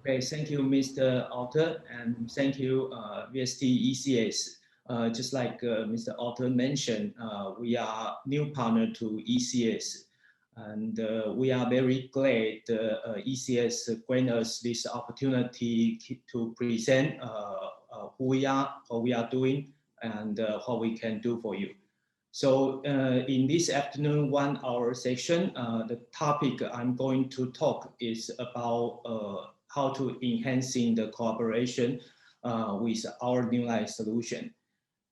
Okay, thank you, Mr. Alter, and thank you, VST ECS. Just like Mr. Alter mentioned, we are new partner to ECS, and we are very glad ECS grant us this opportunity to present who we are, what we are doing, and what we can do for you. So in this afternoon 1 hour session, the topic I'm going to talk is about how to enhancing the cooperation with our Newline solution.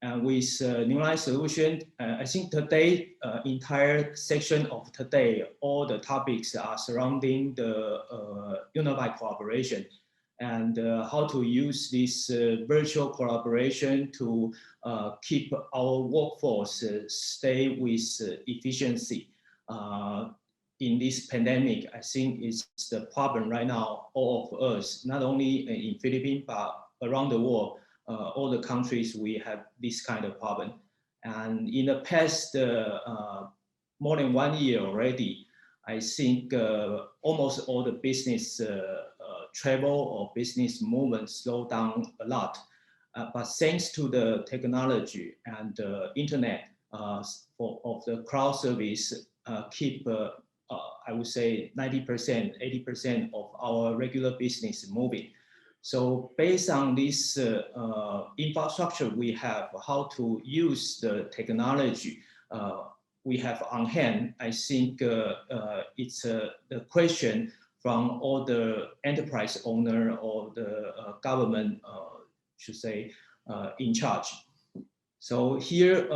And with Newline solution, I think today, entire section of today, all the topics are surrounding the unified collaboration and how to use this virtual collaboration to keep our workforce stay with efficiency. In this pandemic, I think it's the problem right now, all of us, not only in Philippines, but around the world, all the countries, we have this kind of problem. And in the past, more than 1 year already, I think almost all the business travel or business movement slowed down a lot. But thanks to the technology and the internet of the cloud service, keep I would say 90%, 80% of our regular business moving. So based on this infrastructure we have, how to use the technology we have on hand, I think it's the question from all the enterprise owner or the government, should say, in charge. So here,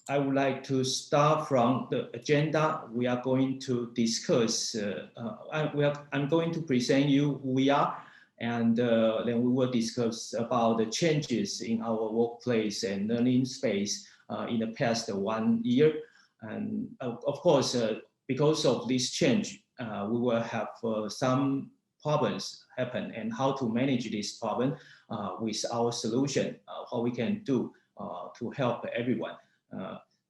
I would like to start from the agenda. We are going to discuss, I'm going to present you who we are, and then we will discuss about the changes in our workplace and learning space in the past 1 year. And of course, because of this change, we will have some problems happen, and how to manage this problem with our solution, what we can do to help everyone.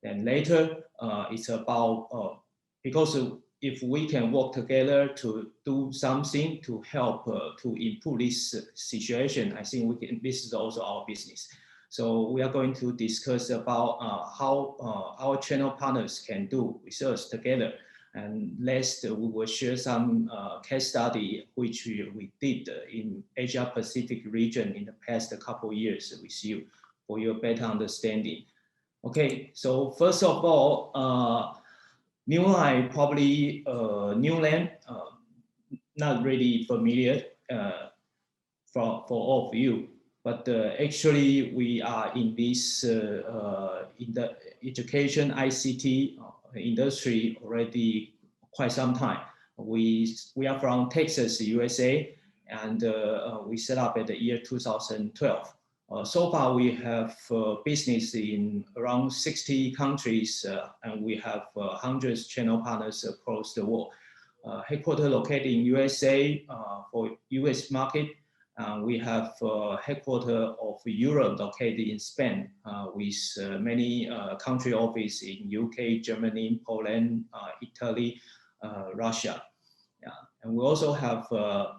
And later, it's about, because if we can work together to do something to help to improve this situation, I think we can, this is also our business. So we are going to discuss about how our channel partners can do with us together. And last, we will share some case study which we did in Asia Pacific region in the past couple of years with you for your better understanding. Okay, so first of all, Newline, probably Newline, not really familiar for all of you, but actually we are in this, in the education ICT industry already quite some time. We are from Texas, USA, and we set up at the year 2012. So far, we have business in around 60 countries, and we have hundreds channel partners across the world. Headquarters located in USA for US market. We have headquarters of Europe located in Spain with many country office in UK, Germany, Poland, Italy, Russia. And we also have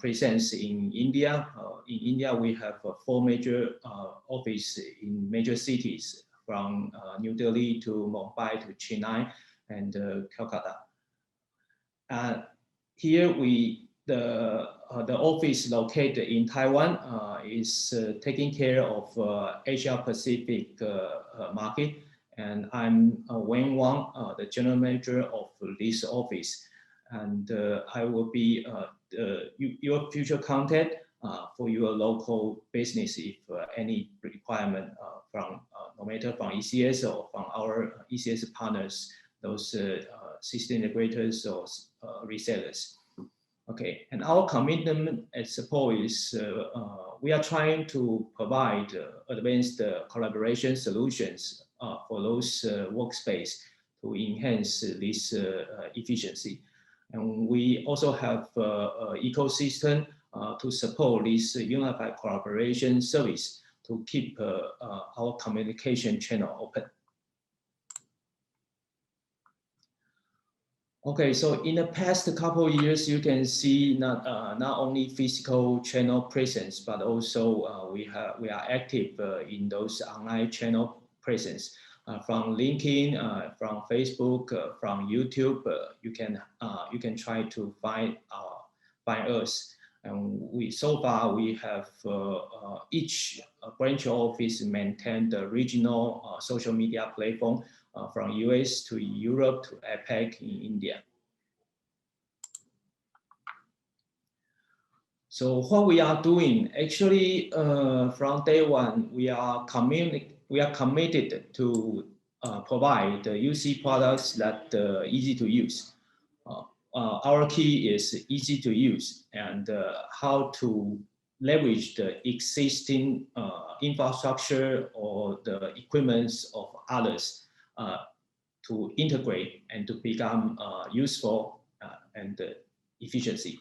presence in India. In India, we have 4 major offices in major cities, from New Delhi to Mumbai to Chennai and Calcutta. Here the office located in Taiwan is taking care of Asia Pacific market, and I'm Wayne Wang, the general manager of this office. And I will be your future contact for your local business if any requirement from, no matter from ECS or from our ECS partners, those system integrators or resellers. Okay, and our commitment and support is we are trying to provide advanced collaboration solutions for those workspace to enhance this efficiency. And we also have an ecosystem to support this unified collaboration service to keep our communication channel open. Okay, so in the past couple of years, you can see not only physical channel presence, but also we are active in those online channel presence from LinkedIn, from Facebook, from YouTube. You can try to find us. And so far we have each branch office maintain the regional social media platform from US to Europe to APAC in India. So what we are doing, actually, from day one, we are committed to provide the UC products that easy to use. Our key is easy to use and how to leverage the existing infrastructure or the equipments of others to integrate and to become useful and efficiency.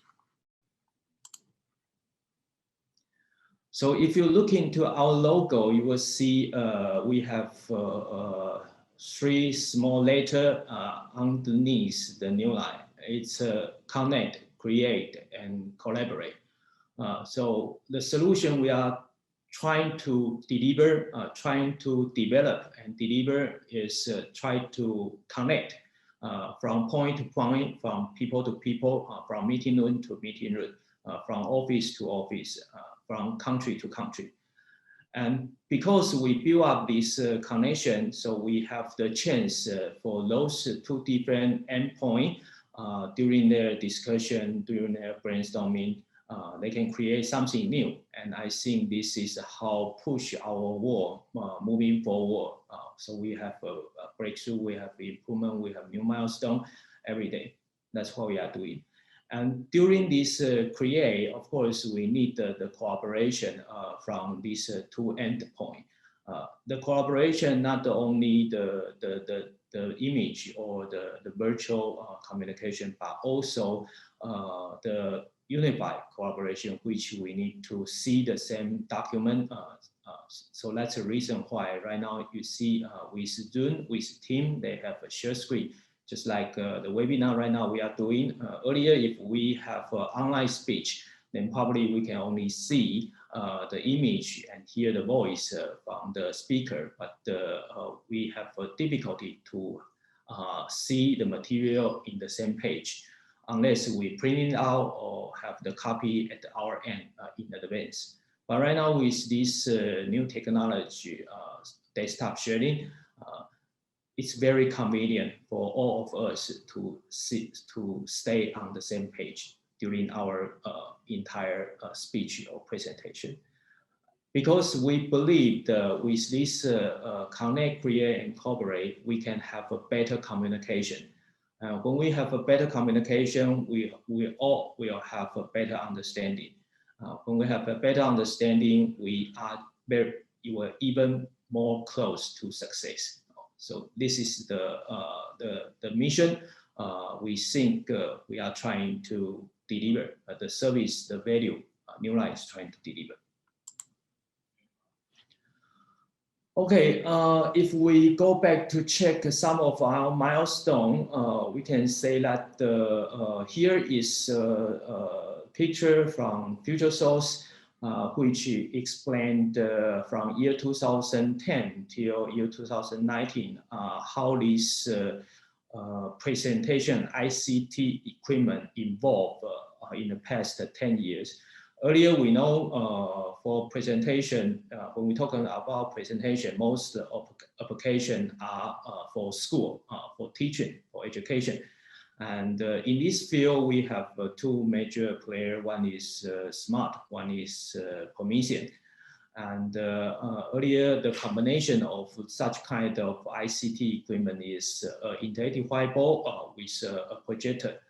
So if you look into our logo, you will see we have three small letters underneath the Newline. It's connect, create, and collaborate. So the solution we are trying to deliver, trying to develop and deliver is try to connect from point to point, from people to people, from meeting room to meeting room, from office to office, from country to country. And because we build up this connection, so we have the chance for those two different endpoints during their discussion, during their brainstorming, they can create something new. And I think this is how push our work moving forward. So we have a breakthrough, we have improvement, we have new milestone every day. That's what we are doing. And during this create, of course, we need the cooperation from these two endpoints. The collaboration, not only the image or the virtual communication, but also the unified collaboration, which we need to see the same document. So that's the reason why right now you see with Zoom, with Team, they have a share screen. Just like the webinar right now we are doing. Earlier, if we have online speech, then probably we can only see the image and hear the voice from the speaker, but we have a difficulty to see the material in the same page unless we print it out or have the copy at our end in advance. But right now with this new technology, desktop sharing, it's very convenient for all of us to stay on the same page during our entire speech or presentation. Because we believe that with this connect, create, and collaborate, we can have a better communication. When we have a better communication, we all will have a better understanding. When we have a better understanding, we are even more close to success. So this is the mission we think we are trying to deliver, the service, the value Newline is trying to deliver. Okay, if we go back to check some of our milestone, we can say that here is a picture from Future Source, which explained from year 2010 till year 2019, how this presentation ICT equipment evolved in the past 10 years. Earlier, we know for presentation, when we're talking about presentation, most of applications are for school, for teaching, for education. And in this field, we have two major players. One is Smart, one is Promethean. And earlier, the combination of such kind of ICT equipment is interactive whiteboard with a projector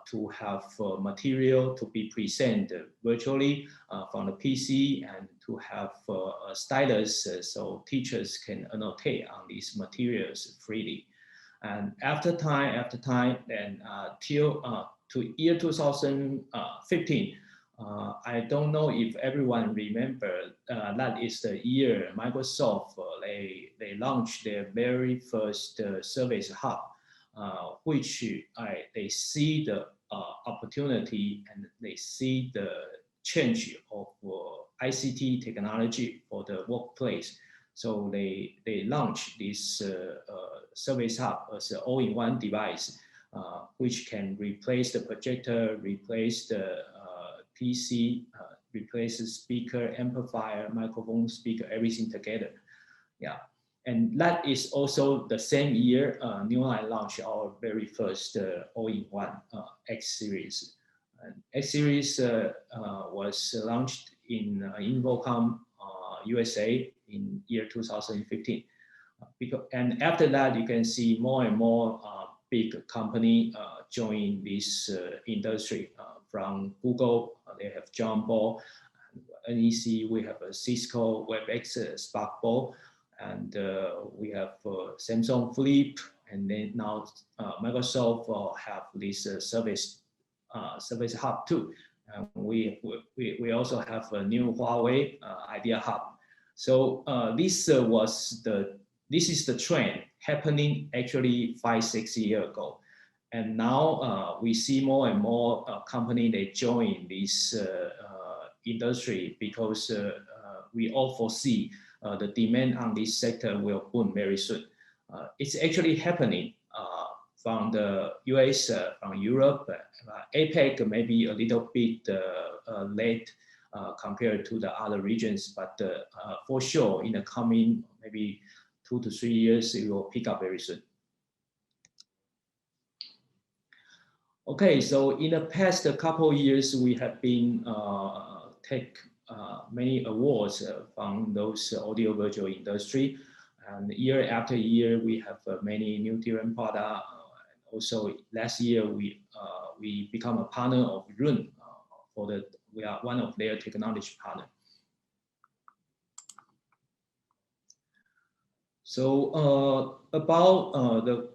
to have material to be presented virtually from the PC, and to have a stylus so teachers can annotate on these materials freely. And after time, then till to year 2015, I don't know if everyone remember that is the year Microsoft they launched their very first service hub which they see the opportunity and they see the change of ICT technology for the workplace. So they launched this Service Hub as an all-in-one device, which can replace the projector, replace the PC, replace the speaker, amplifier, microphone, speaker, everything together. Yeah. And that is also the same year, Newline launched our very first all-in-one X series. And X series was launched in Invocom, USA in year 2015. And after that, you can see more and more big company join this industry. From Google, they have Jumbo, NEC, we have Cisco, WebEx, SparkBall, and we have Samsung Flip, and then now Microsoft have this service hub too. We also have a new Huawei Idea Hub. So this is the trend happening actually 5-6 years ago, and now we see more and more company they join this industry because we all foresee the demand on this sector will boom very soon. It's actually happening from the US, from Europe, APEC maybe a little bit late compared to the other regions, but for sure in the coming maybe 2 to 3 years, it will pick up very soon. Okay, so in the past couple of years, we have been take many awards from those audio virtual industry, and year after year we have many new DRAM product. Also last year we become a partner of Run we are one of their technology partner. So about the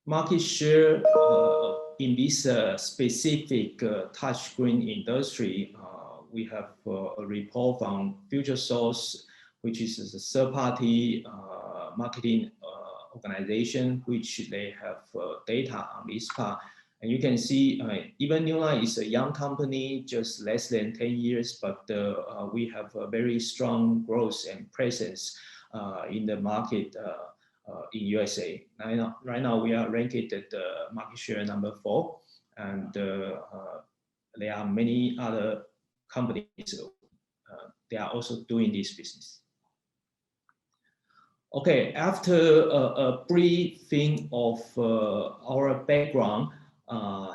market share in this specific touchscreen industry, we have a report from FutureSource, which is a third-party marketing organization, which they have data on this part. And you can see even Newline is a young company, just less than 10 years, but we have a very strong growth and presence in the market in USA. Right now we are ranked at the market share number 4, and there are many other companies they are also doing this business. Okay, after a briefing of our background,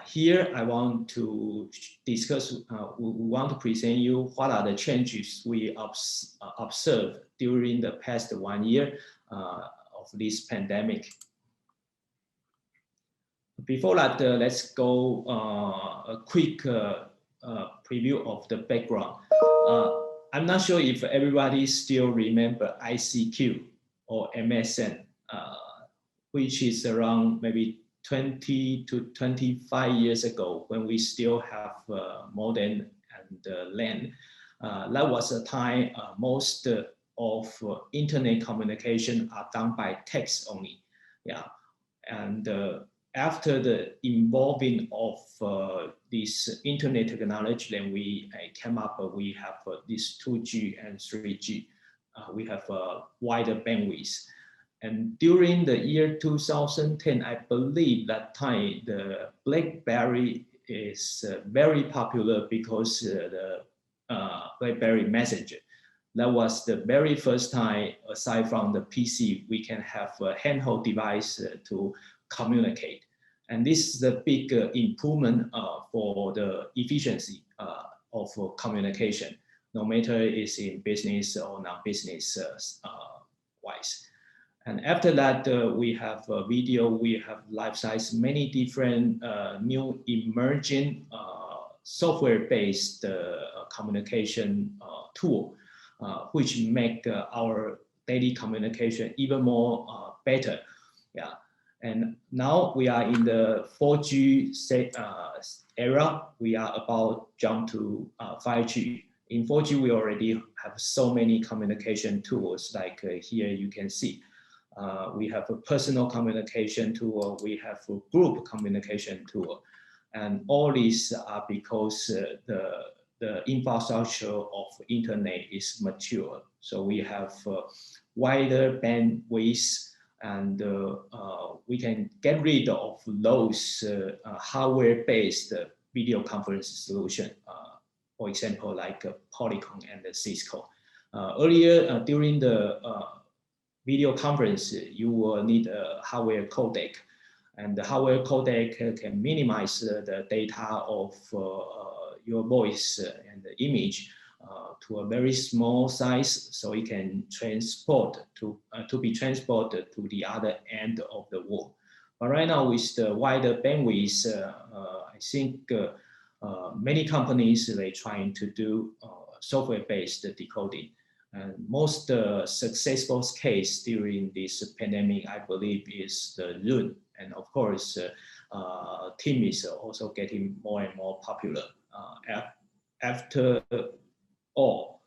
here I want to discuss, we want to present you what are the changes we observed during the past 1 year of this pandemic. Before that, let's go a quick preview of the background. I'm not sure if everybody still remember ICQ or MSN, which is around maybe 20 to 25 years ago when we still have modem and LAN. That was a time most of internet communication are done by text only. Yeah, and after the involving of this internet technology, then we came up, we have this 2G and 3G. We have a wider bandwidth. And during the year 2010, I believe that time the BlackBerry is very popular because the BlackBerry Messenger. That was the very first time, aside from the PC, we can have a handheld device to communicate. And this is a big improvement for the efficiency of communication, no matter it's in business or non-business wise. And after that, we have video, we have life size, many different new emerging software-based communication tool, which make our daily communication even more better. Yeah. And now we are in the 4G era. We are about jump to 5G. In 4G, we already have so many communication tools, like here you can see. we have a personal communication tool, we have a group communication tool. And all these are because the infrastructure of internet is mature. So we have wider bandwidth, and we can get rid of those hardware-based video conference solution. For example, like Polycom and Cisco. Earlier, during the video conference, you will need a hardware codec. And the hardware codec can minimize the data of your voice and the image to a very small size, so it can transport to be transported to the other end of the world. But right now, with the wider bandwidth, I think many companies they're trying to do software-based decoding. And most successful case during this pandemic, I believe, is the Zoom. And of course, Teams is also getting more and more popular. After all,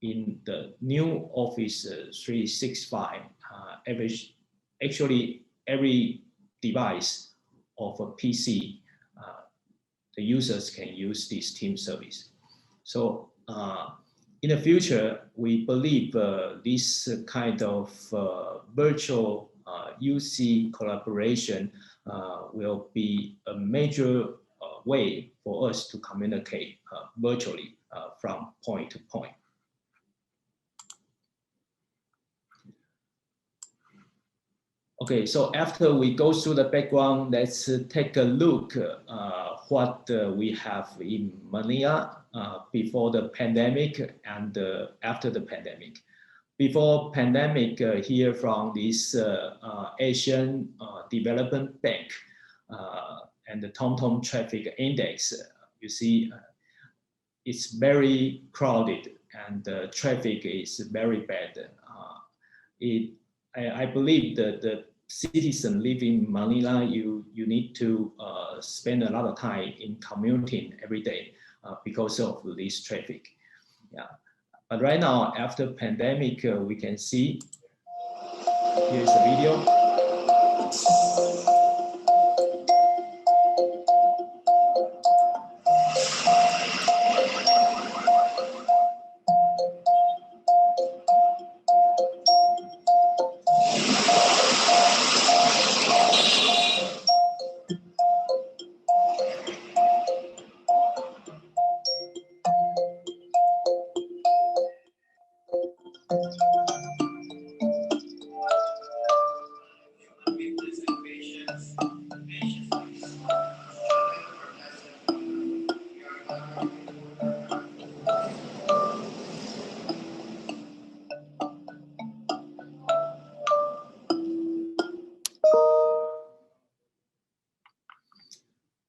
in the new Office 365, actually every device of a PC, the users can use this Teams service. So in the future, we believe this kind of virtual UC collaboration will be a major way for us to communicate virtually from point to point. Okay, so after we go through the background, let's take a look what we have in Manila before the pandemic and after the pandemic. Before pandemic, here from this Asian Development Bank and the TomTom traffic index, you see it's very crowded and the traffic is very bad. I believe that the citizen living in Manila, you need to spend a lot of time in commuting every day because of this traffic. Yeah. But right now, after pandemic, we can see, here's a video.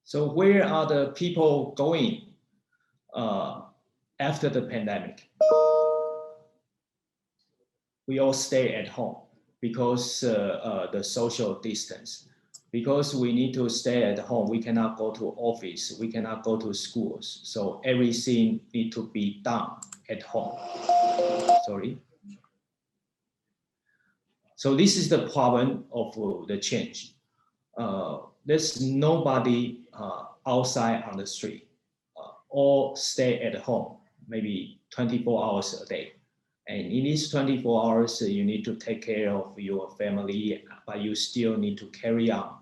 So where are the people going after the pandemic? We all stay at home because the social distance. Because we need to stay at home, we cannot go to office, we cannot go to schools. So everything need to be done at home. Sorry. So this is the problem of the change. There's nobody outside on the street. All stay at home, maybe 24 hours a day. And in these 24 hours, you need to take care of your family, but you still need to carry on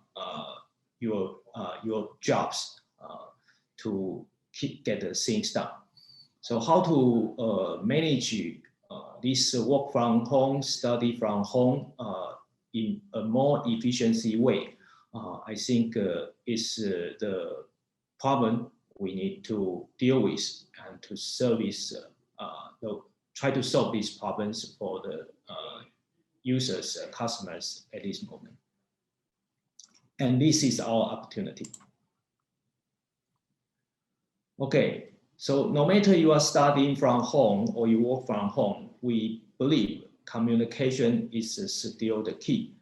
your jobs to get the things done. So how to manage this work from home, study from home in a more efficiency way? I think is the problem we need to deal with and to service, try to solve these problems for the users, customers at this moment. And this is our opportunity. Okay, so no matter you are studying from home or you work from home, we believe communication is still the key.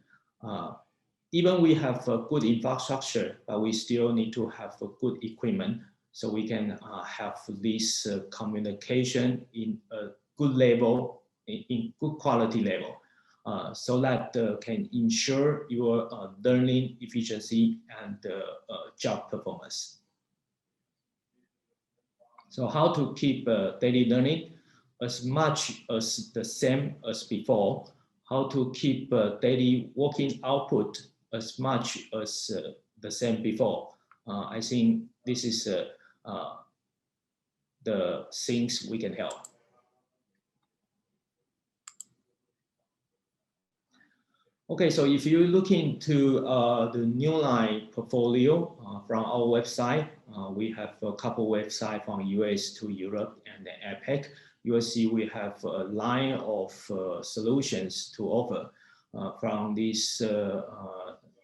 Even we have a good infrastructure, but we still need to have a good equipment so we can have this communication in a good level, in good quality level. so that can ensure your learning efficiency and job performance. So how to keep daily learning as much as the same as before? How to keep daily working output as much as the same before? I think this is the things we can help. Okay, so if you look into the Newline portfolio from our website, we have a couple websites from US to Europe and the APEC. You will see we have a line of solutions to offer from this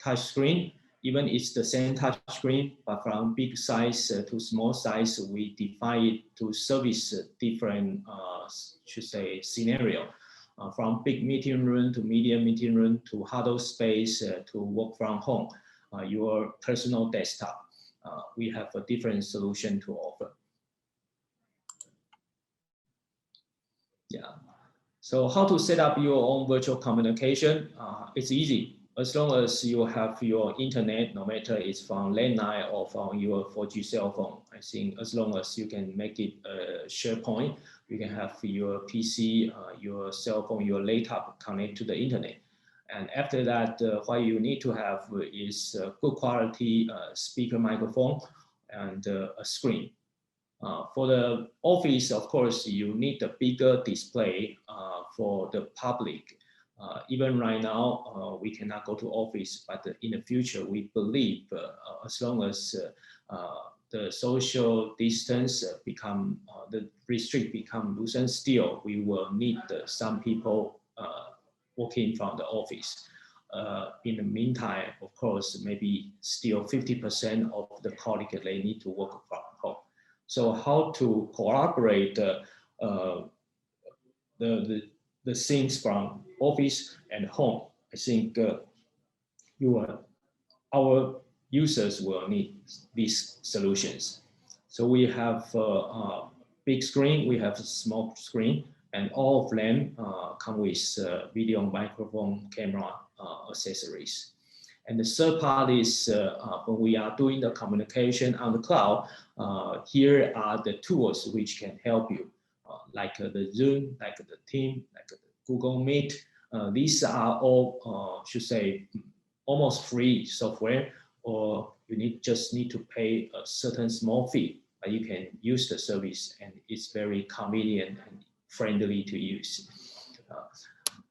touch screen. Even it's the same touch screen, but from big size to small size, we define it to service different, should say, scenario. From big meeting room to medium meeting room to huddle space to work from home, your personal desktop. We have a different solution to offer. Yeah. So how to set up your own virtual communication? It's easy. As long as you have your internet, no matter it's from landline or from your 4G cell phone, I think as long as you can make it a SharePoint, you can have your PC, your cell phone, your laptop connect to the internet. And after that, what you need to have is a good quality speaker microphone and a screen. For the office, of course, you need a bigger display for the public. Even right now, we cannot go to office, but in the future, we believe as long as the social distance become, the restrict become loosened, still we will need some people working from the office. In the meantime, of course, maybe still 50% of the colleagues, they need to work from home. So how to collaborate the things from office and home? I think our users will need these solutions. So we have a big screen, we have a small screen, and all of them come with video, microphone, camera accessories. And the third part is when we are doing the communication on the cloud, here are the tools which can help you, like the Zoom, like the Team, like the Google Meet. These are all, should say, almost free software, or you just need to pay a certain small fee, but you can use the service, and it's very convenient and friendly to use.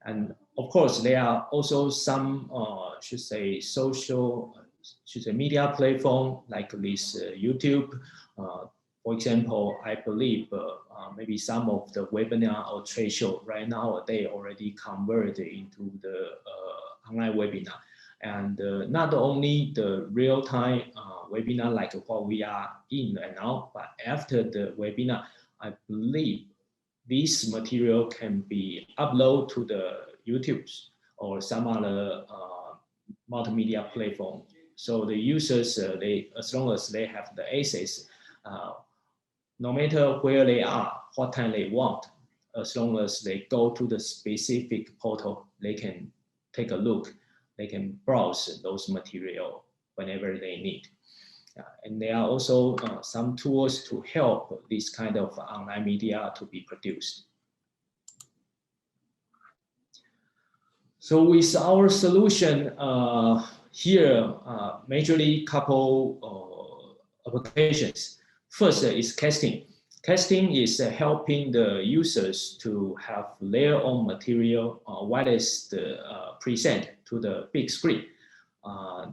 And of course, there are also some, should say, social, media platform like this YouTube. For example, I believe maybe some of the webinar or trade show right now, they already converted into the online webinar. And not only the real-time webinar like what we are in right now, but after the webinar, I believe this material can be uploaded to the YouTube or some other multimedia platform. So the users, as long as they have the access, no matter where they are, what time they want, as long as they go to the specific portal, they can take a look, they can browse those material whenever they need. And there are also some tools to help this kind of online media to be produced. So with our solution here, majorly couple applications. First is casting. Casting is helping the users to have their own material wireless present to the big screen.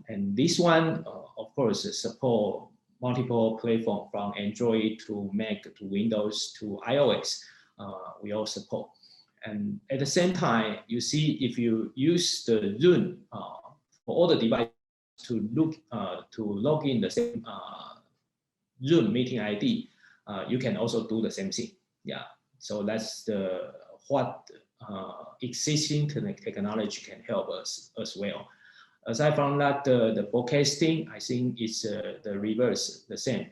And this one, of course, support multiple platforms from Android to Mac to Windows to iOS. We all support. And at the same time, you see, if you use the Zoom for all the devices to log in the same Zoom meeting ID, you can also do the same thing. Yeah. So that's what existing technology can help us as well. Aside from that, the broadcasting, I think it's the reverse, the same.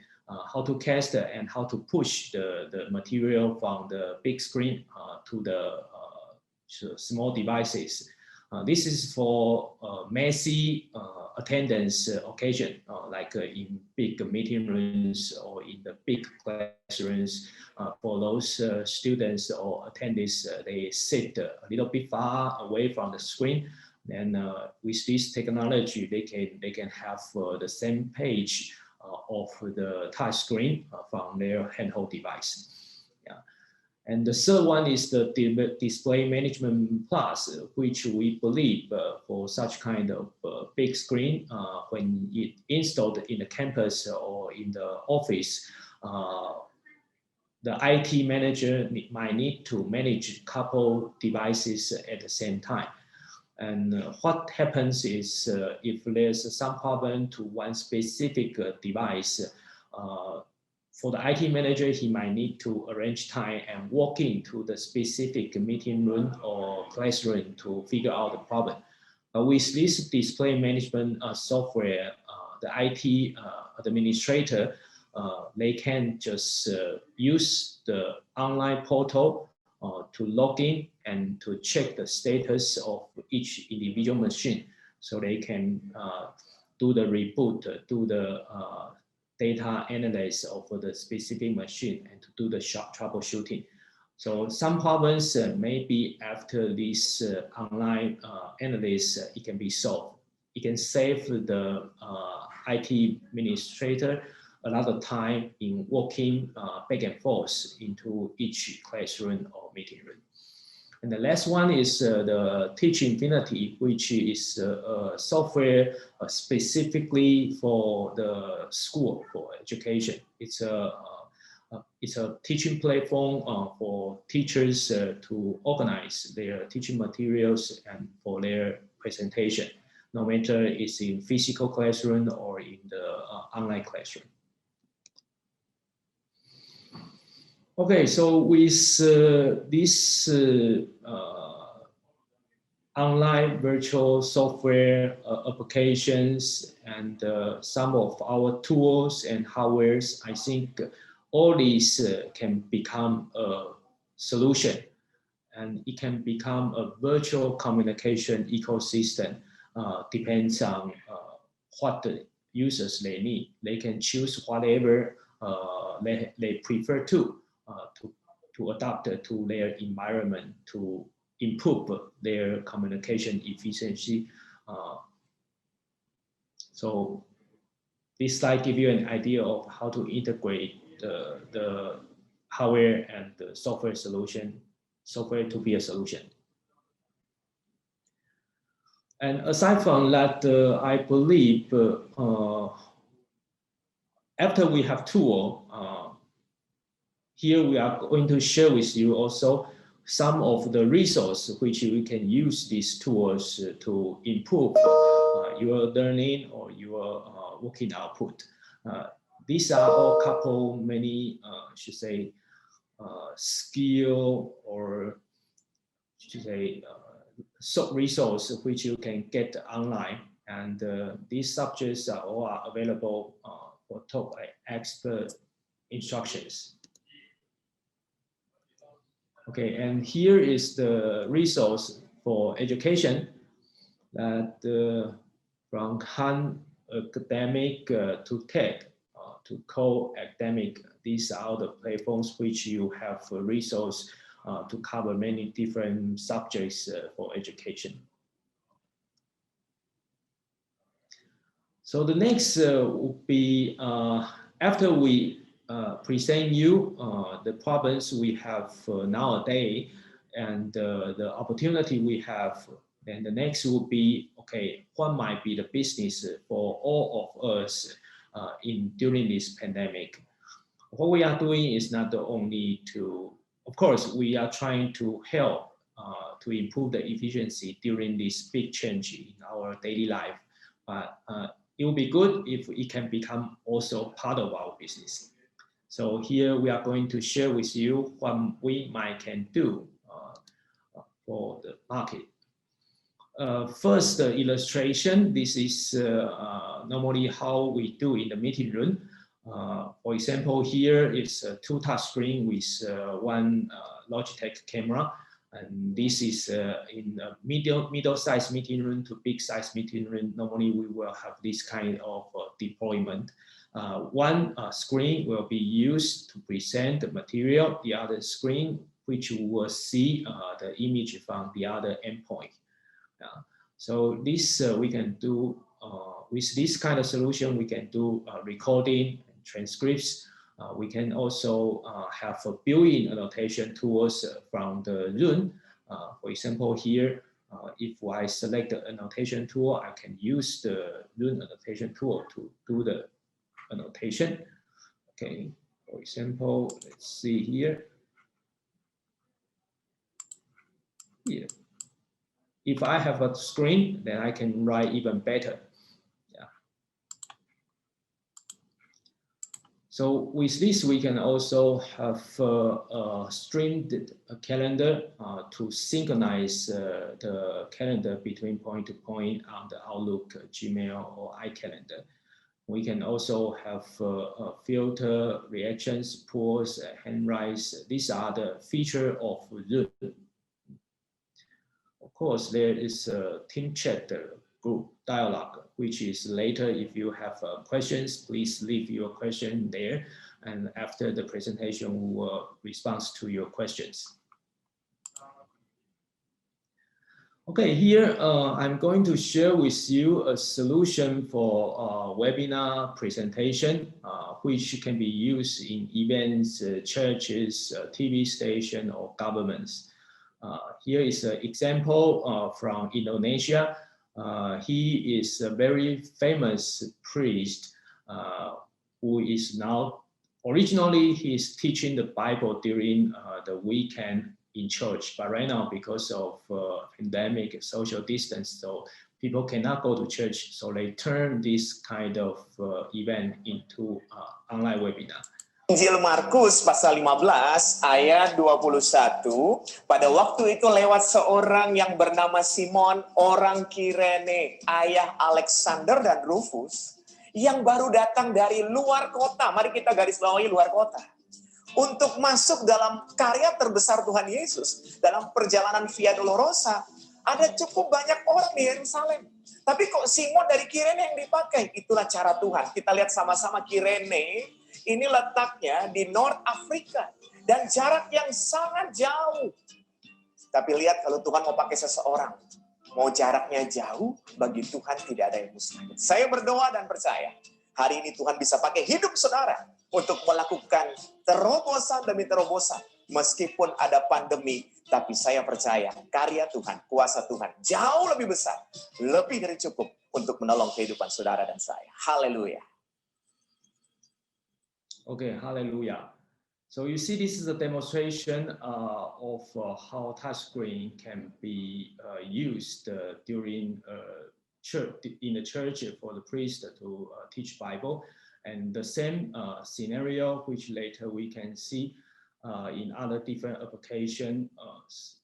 How to cast and how to push the material from the big screen to the small devices. This is for messy attendance occasion, like in big meeting rooms or in the big classrooms. For those students or attendees, they sit a little bit far away from the screen. Then with this technology, they can have the same page of the touch screen from their handheld device. Yeah. And the third one is the Display Management Plus, which we believe for such kind of big screen, when it installed in the campus or in the office, the IT manager might need to manage a couple devices at the same time. And what happens is if there's some problem to one specific device, for the IT manager, he might need to arrange time and walk into the specific meeting room or classroom to figure out the problem. With this display management software, the IT administrator, they can just use the online portal to log in and to check the status of each individual machine. So they can do the reboot, do the data analysis of the specific machine and to do the troubleshooting. So some problems maybe after this online analysis, it can be solved. It can save the IT administrator a lot of time in walking back and forth into each classroom or meeting room. And the last one is the Teach Infinity, which is software specifically for the school, for education. It's a teaching platform for teachers to organize their teaching materials and for their presentation, no matter it's in physical classroom or in the online classroom. Okay, so with this online virtual software applications and some of our tools and hardwares, I think all these can become a solution, and it can become a virtual communication ecosystem. Depends on what the users they need. They can choose whatever they prefer to adapt to their environment to improve their communication efficiency. So this slide gives you an idea of how to integrate the hardware and the software to be a solution. And aside from that, I believe after we have tool, here we are going to share with you also some of the resources which you can use these tools to improve your learning or your working output. These are all couple many, should say, skill or should say resource which you can get online, and these subjects are all available for top expert instructions. Okay, and here is the resource for education that from Han academic to tech to co-academic. These are the platforms which you have a resource to cover many different subjects for education. So the next will be after we present you the problems we have nowadays and the opportunity we have. Then the next will be, okay, what might be the business for all of us during this pandemic? What we are doing is not only to, of course, we are trying to help to improve the efficiency during this big change in our daily life, but it will be good if it can become also part of our business. So here we are going to share with you what we can do for the market. First, the illustration. This is normally how we do in the meeting room. For example, here is a 2 touch screen with one Logitech camera. And this is in a middle-sized meeting room to big-sized meeting room. Normally, we will have this kind of deployment. One screen will be used to present the material. The other screen, which you will see the image from the other endpoint. So this we can do with this kind of solution. We can do recording and transcripts. We can also have a built-in annotation tools from the Zoom. For example, here, if I select the annotation tool, I can use the Zoom annotation tool to do the annotation. Okay, for example, let's see here. Here. If I have a screen, then I can write even better. So with this, we can also have a streamed calendar to synchronize the calendar between point to point on the Outlook, Gmail, or iCalendar. We can also have filter, reactions, polls, handwrites. These are the features of Zoom. Of course, there is a team chat group dialogue, which is later. If you have questions, please leave your question there. And after the presentation, we will respond to your questions. Okay, here I'm going to share with you a solution for webinar presentation, which can be used in events, churches, TV station, or governments. Here is an example from Indonesia. He is a very famous priest who is now, originally he's teaching the Bible during the weekend in church, but right now because of pandemic, social distance, so people cannot go to church, so they turn this kind of event into online webinar. Injil Markus pasal 15 ayat 21, pada waktu itu lewat seorang yang bernama Simon, orang Kirene, ayah Alexander dan Rufus, yang baru datang dari luar kota. Mari kita garis bawahi luar kota. Untuk masuk dalam karya terbesar Tuhan Yesus, dalam perjalanan Via Dolorosa, ada cukup banyak orang di Yerusalem. Tapi kok Simon dari Kirene yang dipakai? Itulah cara Tuhan. Kita lihat sama-sama Kirene. Ini letaknya di North Afrika dan jarak yang sangat jauh. Tapi lihat kalau Tuhan mau pakai seseorang, mau jaraknya jauh, bagi Tuhan tidak ada yang mustahil. Saya berdoa dan percaya, hari ini Tuhan bisa pakai hidup saudara untuk melakukan terobosan demi terobosan. Meskipun ada pandemi, tapi saya percaya karya Tuhan, kuasa Tuhan jauh lebih besar, lebih dari cukup untuk menolong kehidupan saudara dan saya. Haleluya. Okay, hallelujah. So you see, this is a demonstration of how touchscreen can be used during church, in the church for the priest to teach Bible. And the same scenario, which later we can see in other different applications,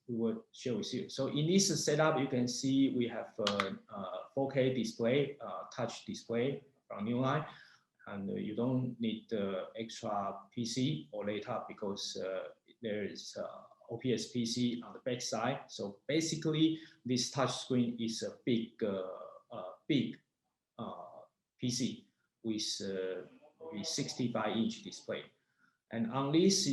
we will share with you. So in this setup, you can see we have a 4K display, touch display from Newline. And you don't need the extra PC or laptop because there is OPS PC on the back side. So basically, this touch screen is a big PC with 65-inch display. And on this,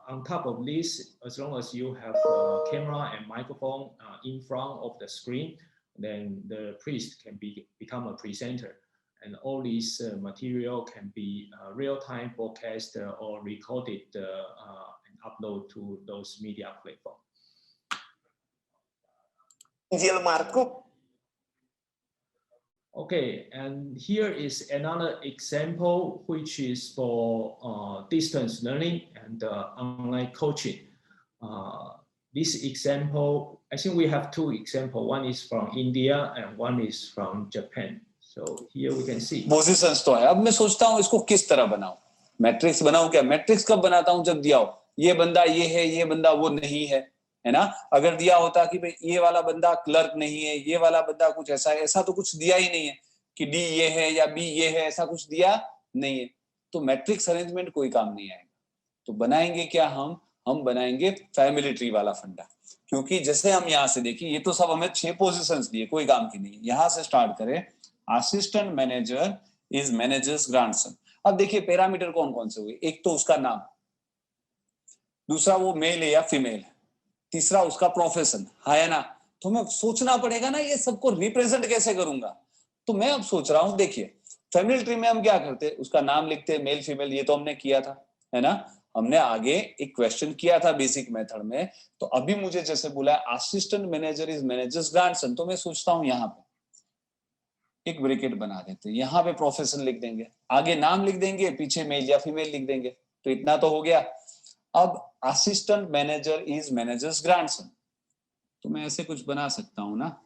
on top of this, as long as you have a camera and microphone in front of the screen, then the priest can become a presenter. And all this material can be real-time broadcast or recorded and upload to those media platforms. Injil Markus. Okay, and here is another example, which is for distance learning and online coaching. This example, I think we have two examples. One is from India and one is from Japan. So here we can see. Positions तो है. अब मैं सोचता हूँ इसको किस तरह बनाऊं. मैट्रिक्स बनाऊं क्या? मैट्रिक्स कब बनाता हूं? जब दिया हो ये बंदा ये है, ये बंदा वो नहीं है, है ना. अगर दिया होता कि भाई ये वाला बंदा क्लर्क नहीं है, ये वाला बंदा कुछ ऐसा है, ऐसा तो कुछ दिया ही नहीं है कि डी ये है या बी ये है, ऐसा कुछ दिया नहीं है. तो मैट्रिक्स अरेंजमेंट कोई काम नहीं आएगा. तो बनाएंगे क्या हम बनाएंगे फैमिली ट्री वाला फंडा. क्योंकि जैसे हम यहाँ से देखिए, ये तो सब हमें 6 पोजीशंस दिए, कोई काम की नहीं। यहाँ से स्टार्ट करें, assistant manager is managers grandson. अब देखिए पैरामीटर कौन कौन से हुए, एक तो उसका नाम, दूसरा वो मेल है या फीमेल है, तीसरा उसका प्रोफेशन है ना। तो हमें सोचना पड़ेगा ना ये सबको रिप्रेजेंट कैसे करूंगा। तो मैं अब सोच रहा हूं, देखिए फैमिली ट्री में हम क्या करते, उसका नाम लिखते, मेल फीमेल, ये तो हमने किया था, है ना। हमने आगे एक क्वेश्चन किया था बेसिक मेथड में। तो अभी मुझे जैसे बोला assistant manager is managers grandson, तो मैं सोचता हूं यहाँ पे एक ब्रैकेट बना देते, यहाँ पे प्रोफेशन लिख देंगे, आगे नाम लिख देंगे, पीछे मेल या फीमेल लिख देंगे। तो इतना तो हो गया। अब assistant manager is managers grandson, तो मैं ऐसे कुछ बना सकता हूं ना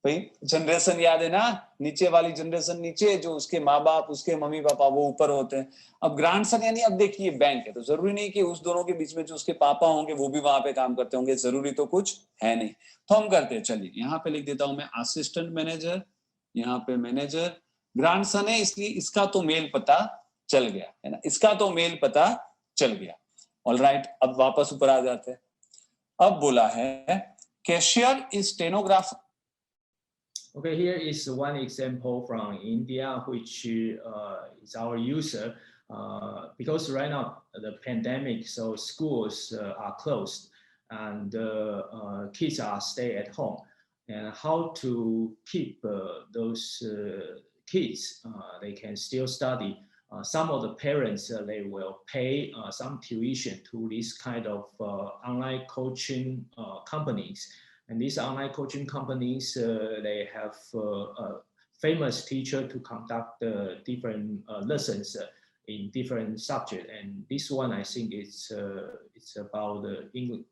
भाई। जनरेशन याद है ना, नीचे वाली जनरेशन नीचे, जो उसके माँ बाप, उसके मम्मी पापा वो ऊपर होते हैं। अब ग्रैंडसन यानी, अब देखिए बैंक है, तो जरूरी नहीं कि उस दोनों के बीच में जो उसके पापा होंगे वो भी वहां पे काम करते होंगे, जरूरी तो कुछ है नहीं। तो हम करते हैं, चलिए यहाँ पे लिख देता हूं मैं असिस्टेंट मैनेजर, यहाँ पे मैनेजर, ग्रैंडसन है इसलिए इसका तो मेल पता चल गया, है ना, इसका तो मेल पता चल गया। ऑलराइट, अब वापस ऊपर आ जाते हैं। अब बोला है cashier is stenographer. Okay, here is one example from India, which is our user. Because right now the pandemic, so schools are closed and kids are stay at home. And how to keep those kids, they can still study. Some of the parents, they will pay some tuition to this kind of online coaching companies. And these online coaching companies, they have a famous teacher to conduct different lessons in different subjects. And this one, I think it's about the English.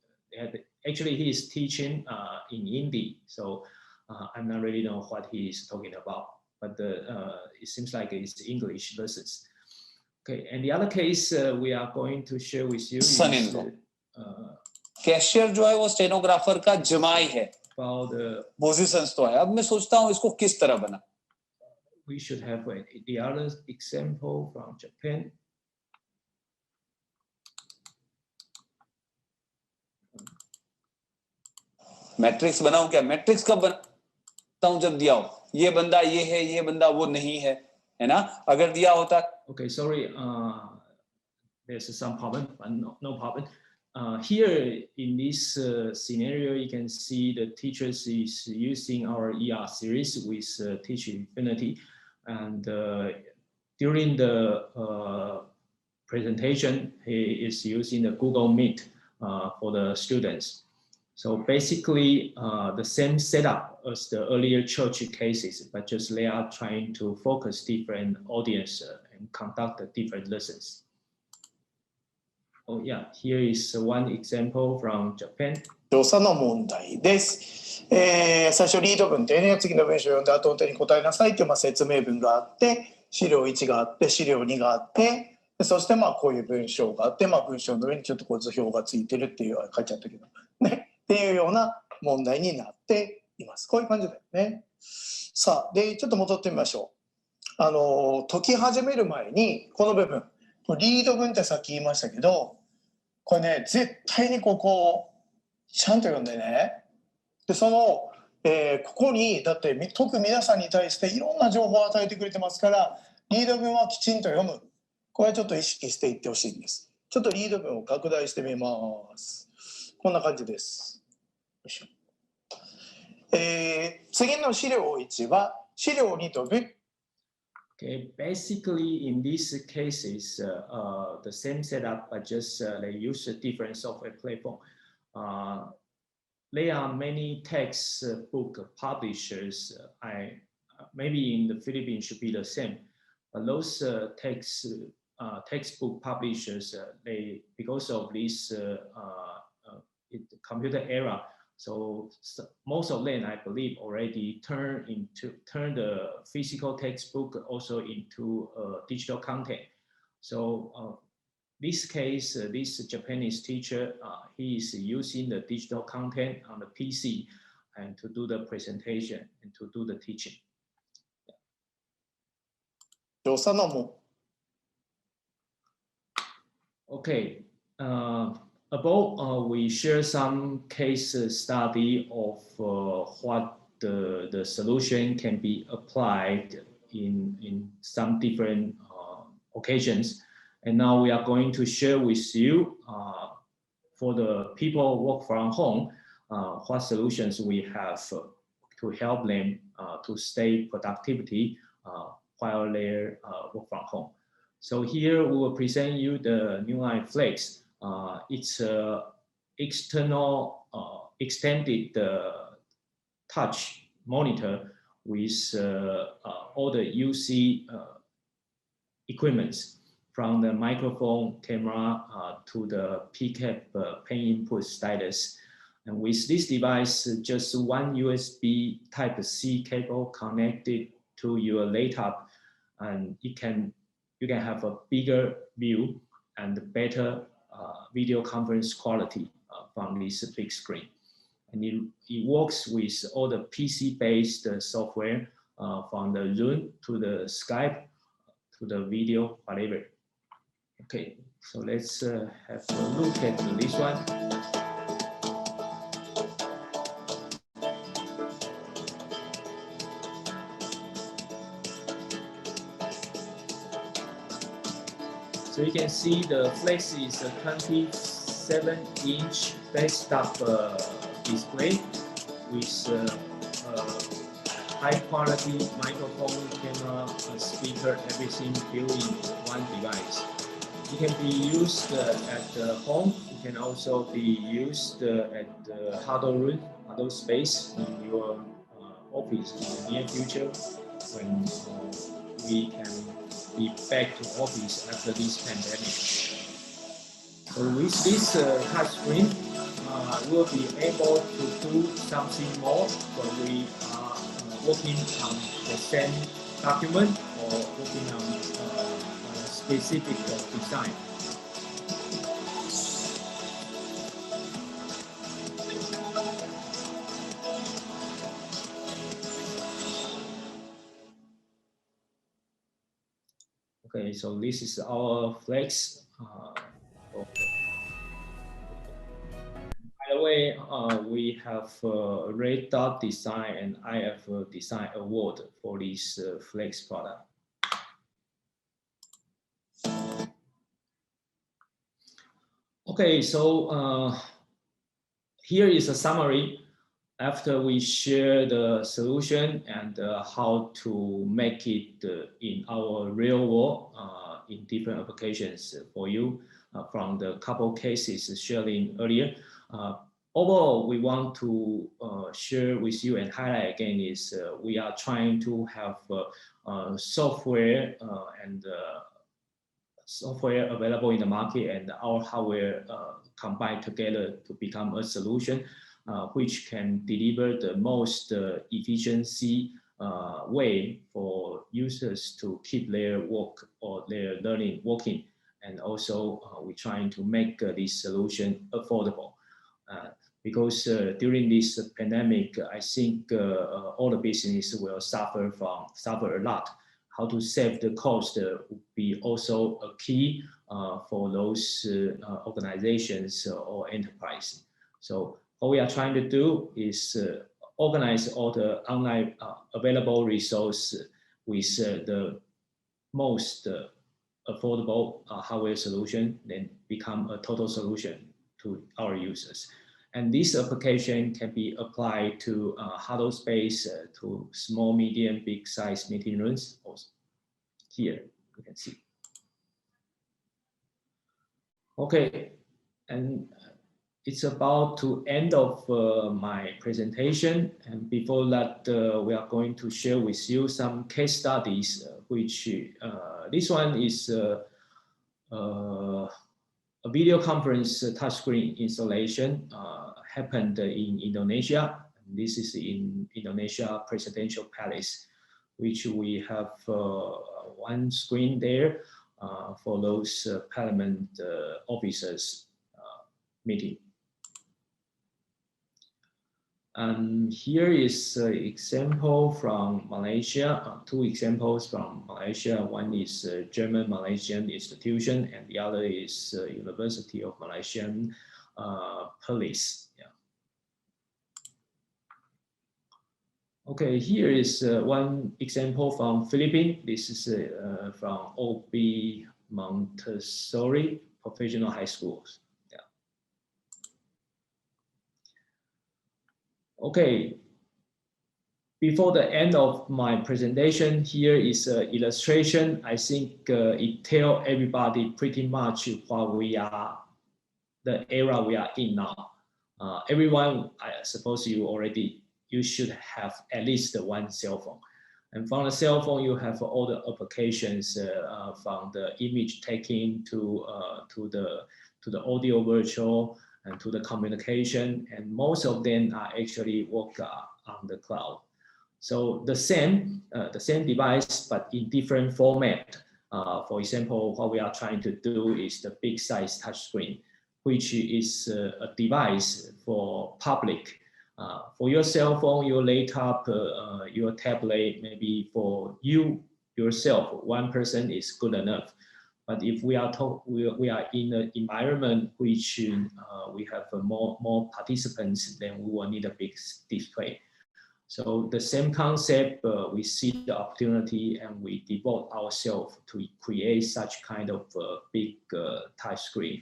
Actually, he is teaching in Hindi, so I'm not really know what he is talking about. But it seems like it's English lessons. Okay, and the other case we are going to share with you is cashier जो है वो stenographer का जमाई है, positions तो है। अब मैं सोचता हूँ इसको किस तरह बना। We should have the other example from Japan. Matrix बनाऊं क्या? मैट्रिक्स कब बनाता हूं? जब दिया हो ये बंदा ये है, ये बंदा वो नहीं है, है ना। अगर दिया होता, okay, sorry, there's some problem, but no problem. Here in this scenario, you can see the teachers is using our ER series with Teach Infinity, and during the presentation, he is using the Google Meet for the students. So basically, the same setup as the earlier church cases, but just they are trying to focus different audience and conduct different lessons. Oh yeah, here is one example from Japan. 調査の問題です。最初リード文丁寧に次の文章を読んで後手に答えなさいという説明文があって、資料1があって資料2があって、そしてこういう文章があって、文章の上にちょっと図表がついてるっていう書いちゃったけどね、っていうような問題になっています。こういう感じだよね。さあ、でちょっと戻ってみましょう。解き始める前にこの部分、リード文ってさっき言いましたけど、これね絶対にここちゃんと読んでね。でその、ここにだって解く皆さんに対していろんな情報を与えてくれてますから、リード文はきちんと読む。これはちょっと意識していってほしいんです。ちょっとリード文を拡大してみます。こんな感じです。よいしょ。次の資料1は資料2と文。Okay, basically in these cases, the same setup, but just they use a different software platform. There are many textbook publishers. Maybe in the Philippines should be the same, but those textbook publishers, they because of this computer era. So most of them, I believe, already turn the physical textbook also into digital content. So this case, this Japanese teacher, he is using the digital content on the PC and to do the presentation and to do the teaching. Okay. above, we share some case study of what the solution can be applied in some different occasions. And now we are going to share with you for the people work from home, what solutions we have to help them to stay productivity while they work from home. So here we will present you the Newline Flex. It's external extended touch monitor with all the UC equipments, from the microphone, camera to the PCAP pen input stylus. And with this device, just one USB Type-C cable connected to your laptop, and you can have a bigger view and better video conference quality from this big screen. And it works with all the PC-based software from the Zoom to the Skype to the video, whatever. Okay, so let's have a look at this one. So you can see the Flex is a 27-inch desktop display with high quality microphone, camera, speaker, everything built in one device. It can be used at home. It can also be used at the huddle space in your office in the near future, when we can be back to office after this pandemic. So with this touch screen, we'll be able to do something more when we are working on the same document or working on specific design. Okay, so this is our Flex. By the way, we have Red Dot Design and IF Design Award for this Flex product. Okay, so here is a summary after we share the solution and how to make it in our real world in different applications for you from the couple cases sharing earlier. Overall, we want to share with you and highlight again is we are trying to have software and software available in the market and our hardware combined together to become a solution which can deliver the most efficiency way for users to keep their work or their learning working. And also we're trying to make this solution affordable. Because during this pandemic, I think all the business will suffer a lot. How to save the cost would be also a key for those organizations or enterprise. So what we are trying to do is organize all the online available resources with the most affordable hardware solution, then become a total solution to our users. And this application can be applied to huddle space, to small, medium, big size meeting rooms. Also, here you can see. Okay, and it's about to end of my presentation. And before that, we are going to share with you some case studies, which this one is a video conference touchscreen installation happened in Indonesia. This is in Indonesia Presidential Palace, which we have one screen there for those parliament officers meeting. And here is an example from Malaysia, two examples from Malaysia. One is a German-Malaysian institution and the other is University of Malaysian police. Yeah. Okay, here is one example from Philippines. This is from OB Montessori Professional High Schools. Yeah. Okay. Before the end of my presentation, here is an illustration. I think it tells everybody pretty much what we are, the era we are in now. Everyone, I suppose you should have at least one cell phone. And from the cell phone, you have all the applications from the image taking to the audio virtual and to the communication. And most of them are actually work on the cloud. So the same device, but in different format. For example, what we are trying to do is the big size touchscreen, which is a device for public. For your cell phone, your laptop, your tablet, maybe for you yourself, one person is good enough. But if we are in an environment which we have more participants, then we will need a big display. So the same concept, we see the opportunity and we devote ourselves to create such kind of big touch screen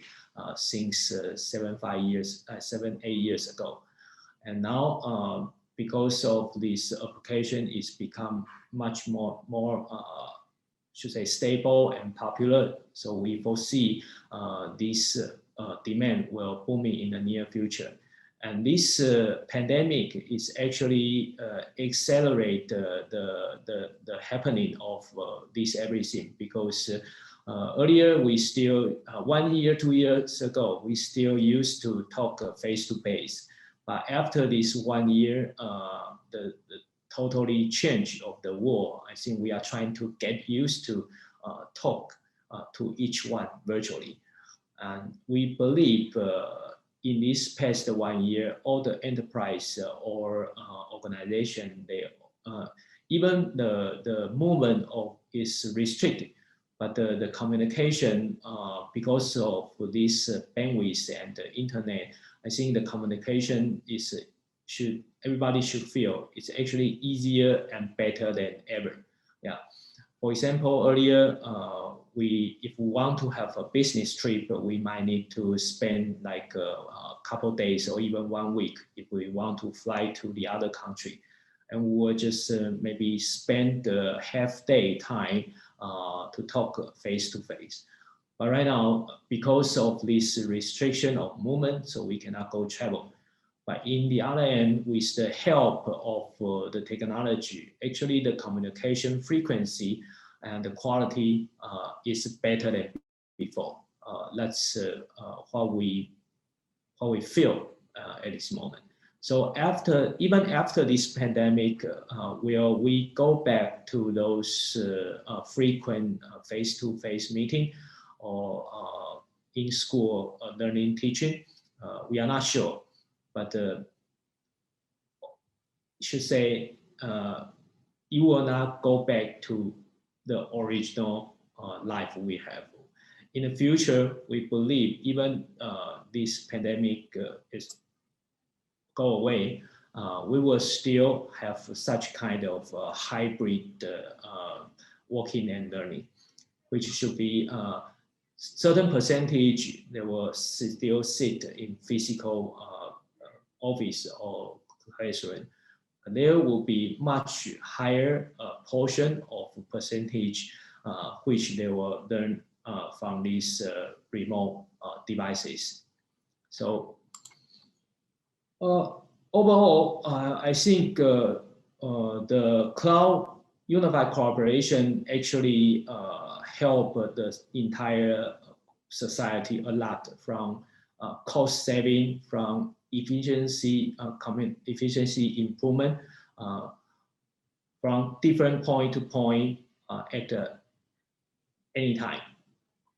since 7-8 years ago. And now, because of this application, it's become much more should say stable and popular. So we foresee this demand will booming in the near future. And this pandemic is actually accelerate the happening of this everything, because earlier we still 1 year, 2 years ago we still used to talk face to face, but after this 1 year, the totally change of the world. I think we are trying to get used to talk to each one virtually, and we believe. In this past 1 year, all the enterprise or organization, they even the movement is restricted, but the communication because of this bandwidth and the internet, I think the communication everybody should feel it's actually easier and better than ever. Yeah. For example, earlier, if we want to have a business trip, we might need to spend like a couple of days or even 1 week if we want to fly to the other country. And we will just maybe spend the half-day time to talk face-to-face. But right now, because of this restriction of movement, so we cannot go travel. But in the other end, with the help of the technology, actually the communication frequency and the quality is better than before. That's what we feel at this moment. So even after this pandemic, will we go back to those frequent face-to-face meeting or in school learning teaching? We are not sure. But should say you will not go back to the original life we have. In the future, we believe even this pandemic is go away, we will still have such kind of hybrid working and learning, which should be certain percentage they will still sit in physical office or classroom. There will be much higher portion of percentage which they will learn from these remote devices. So overall, I think the cloud unified collaboration actually help the entire society a lot, from cost saving, from efficiency improvement, from different point to point at any time.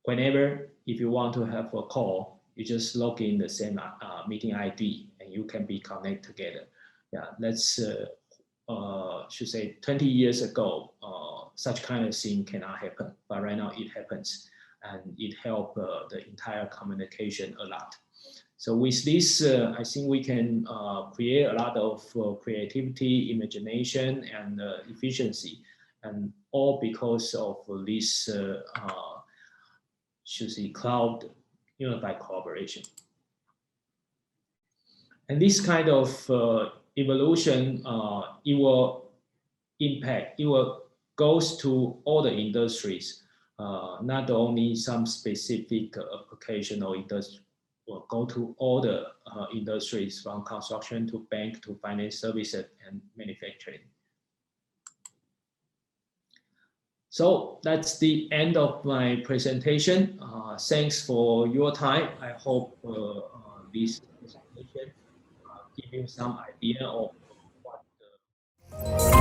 Whenever, if you want to have a call, you just log in the same meeting ID and you can be connected together. Yeah, that's should say 20 years ago, such kind of thing cannot happen, but right now it happens, and it helps the entire communication a lot. So with this, I think we can create a lot of creativity, imagination, and efficiency, and all because of this should see cloud unified collaboration. And this kind of evolution, it will impact, it will goes to all the industries, not only some specific application or industry, will go to all the industries from construction to bank to finance services and manufacturing. So that's the end of my presentation. Thanks for your time. I hope this presentation give you some idea of what the